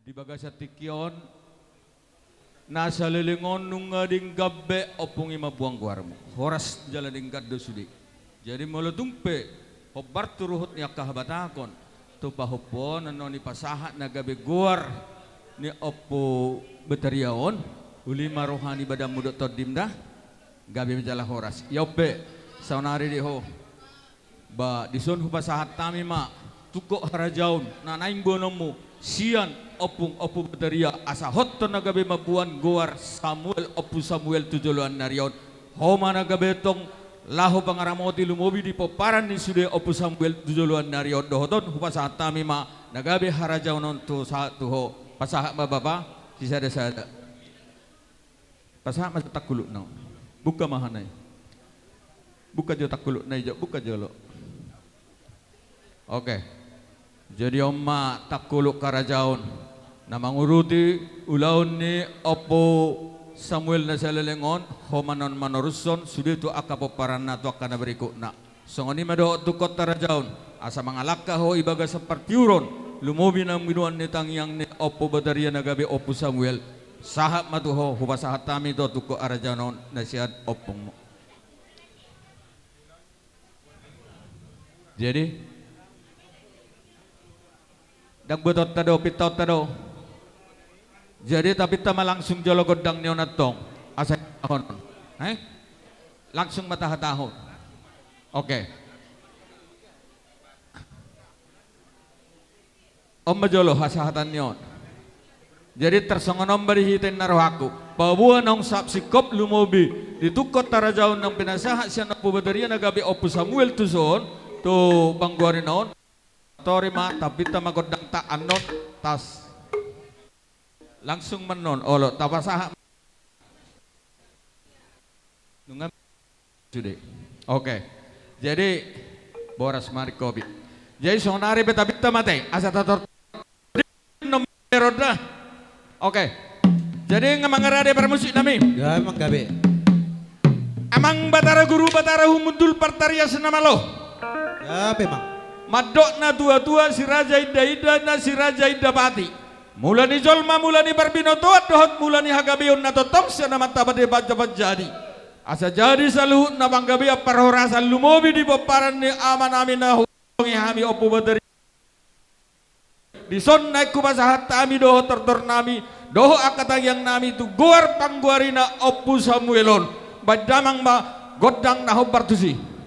di bagasa tikion nasa lilingon nung ding gabe opung ima buang guarmo horas jala ding gaddo sudi jadi molodumpe hobar turuhut ni kahabatakon tu pahopon ni pasahat na gabe guar ni opo betariaon uli marohani badam mudot todimda gabe jala horas yope saunari di ho ba dison hu pasahat tami ma tuko harajaun nanaing bonomu sian opung opu bataria asa hotton nagabe mabuan goar Samuel opu Samuel tujuluan narion homa nagabe tong laho pangaramoti lumobi di poparan ni sude opu Samuel tujuluan narion dohoton hu pasahat tami ma nagabe harajaun onto satu ho pasahat ma bapa sisa desa pasahat ma takulu no buka mahanai buka jo takulu nai jo buka jolo oke. Jadi omma takuluk karajaon na manguruti ulaun ni opo Samuel na salelengon homanon manoruson suditu akapo paran na to kana berikut na songoni mado tukot tarajaon asa mangalaka ho ibaga sepertiuron lumobi na minuan ni tangyang ni opo bataria na gabi opo Samuel sahab matuho hubasahat tami to tuko arajanon na siad opong mo. Jadi dagbutot tado pitot tado jadi tapi tama langsung jolo godang neonatong asa tahun langsung matahon oke om jolo hasahatan neon jadi tersongonom barihitin narohaku pabuan nong sapsikop lumobi ditukot tarajaon ng pinasahat siya na pubadaria nagabi opo Samuel tuson to bangguari noon tori ma tapi tamagodang ta anon tas langsung menon olo tapasah nungam sude oke jadi boras mari kopi jadi sonari beta mate asa tator roda oke jadi ngamangarade permusik nami ya emang gabe amang batara guru batara humudul partaria senamalo ya memang madok na tua-tua si raja ida-ida na si raja ida pati mulani jolma mulani barbinoto dohot mulani hagabion na totom siya na matabade bajabat jadi asa jadi saluhut na banggabi aparhorasan lumobi di paparan ni aman amin na hungi hami opo badari dison naik kumasahat tami doho tortor nami doho akatang yang nami tu guar pangguarina opo Samuelon badamang ma godang na hobartusi.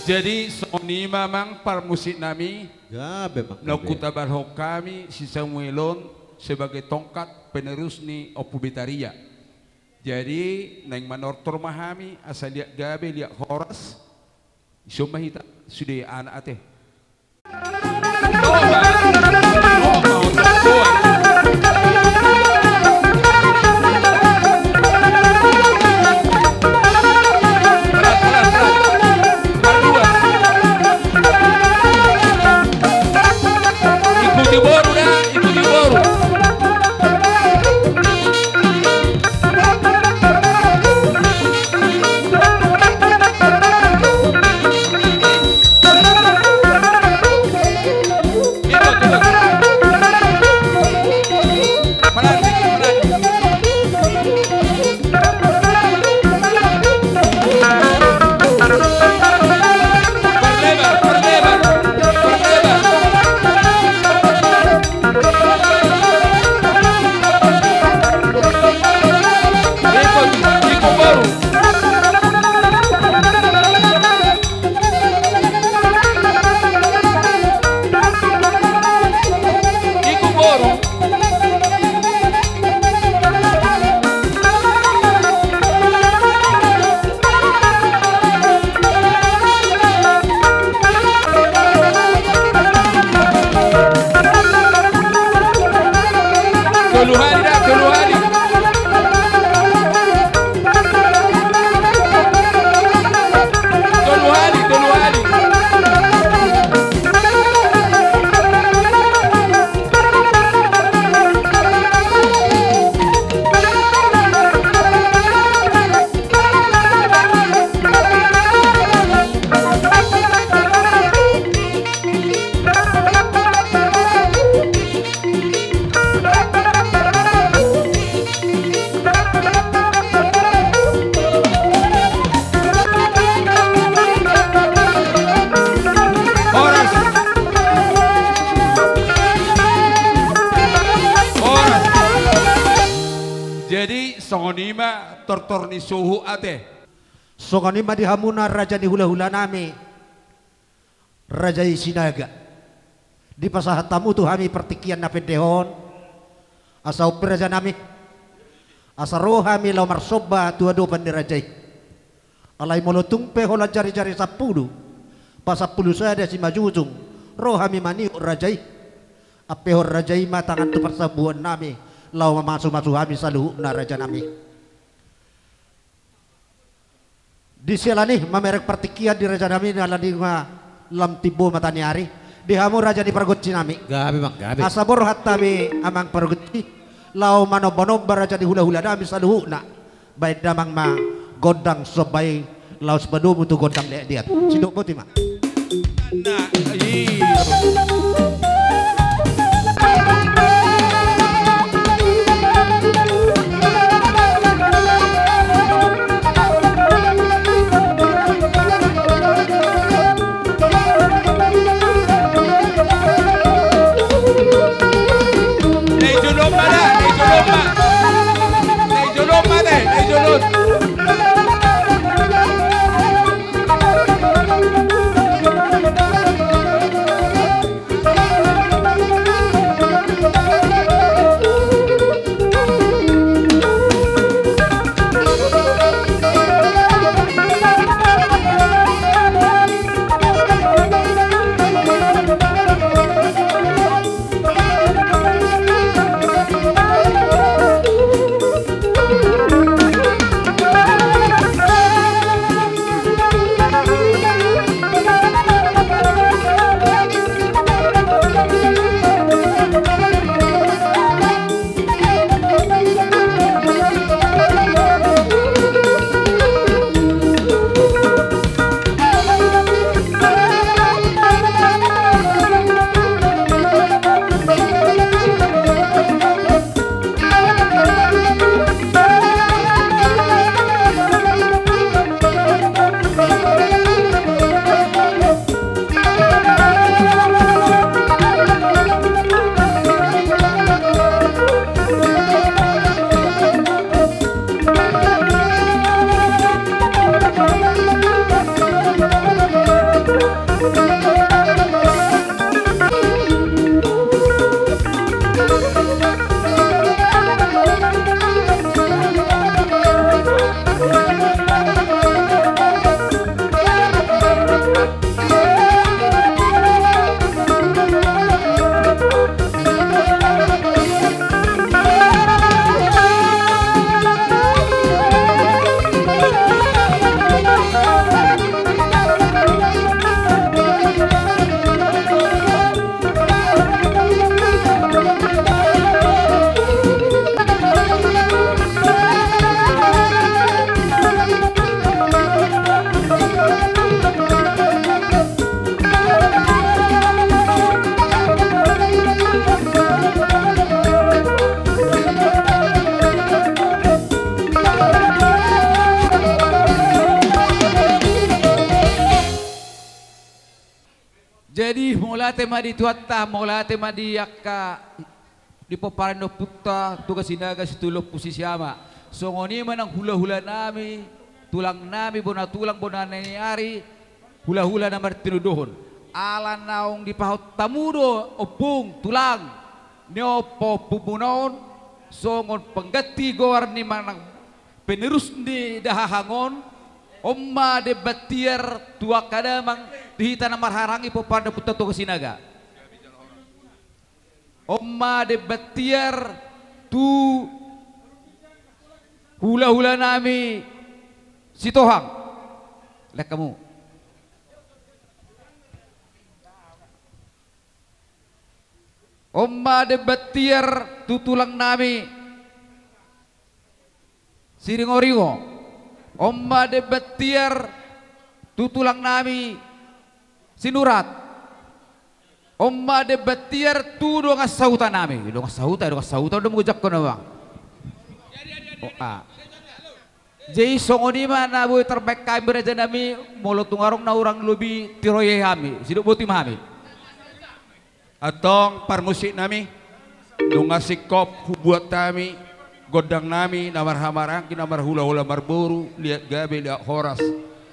Jadi Sony mamang parmusik nami Gabe mang no gabe. kutabarho kami si Samuelon sebagai tongkat penerus ni Opubitaria. Jadi neng manortor mahami asal lihat gabe lihat horas isomahita sudah anak ate. Ikuti boru dah, ikuti boru. Keluhari dah, keluhari. Keluhari, keluhari. Jadi songonima tortor ni suhu ate. Songani madi hamuna raja di hula-hula nami. Raja Isinaga. Di pasahat tamu tu kami pertikian na pendehon. Asa upir raja nami. Asa roh kami lau marsoba tua-dua pandi rajai. Alai molotung pe hola jari-jari 10. Pasapuluh sada si majujung. Roh kami maniuk rajai. Apehor rajai matangan tu persabuan nami. Lau mamasu-masu kami saluhu na raja nami. Di sila nih mamerek pertikian di raja nami nala di lam tibo matani hari. Di hamu raja di pergutsi nami. Gabi mang gabi. Asabor hatabi amang pergutsi. Lau manob-nob raja di hula-hula nami saluhu na. Baik damang ma godang sobay lau sebadu mutu godang liat. Siduk putih mak. Nah, iya. Jadi mula tema di tuatta, mula tema di yakka di paparando putta tugas sinaga situlo posisi ama. So ngoni manang hula-hula nami, tulang nami bona tulang bona nani ari, hula-hula na martinudohon. Alan naong di pahot tamudo opung tulang nyopo pupunon songon penggati gowar ni manang penerus ni dahahangon omma de batier tua kadamang dihita na marharangi po pada puta to sinaga omma de batier tu hula-hula nami sitohang lek kamu omma de batier tutulang nami siringo-ringo omma de batier tutulang nami sinurat omma de batier tu do ngasauta nami do ngasauta do mujak ko na bang jadi songoni mana boy terbaik kami raja nami molo tungarong na urang lubi tiroye hami sido boti mahami atong parmusik nami nungasik kop hubuat kami godang nami namar hamarang namar hula-hula marburu lihat gabe lihat horas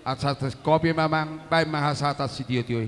atas kopi mamang pai mahasatas si tiyo-tiyo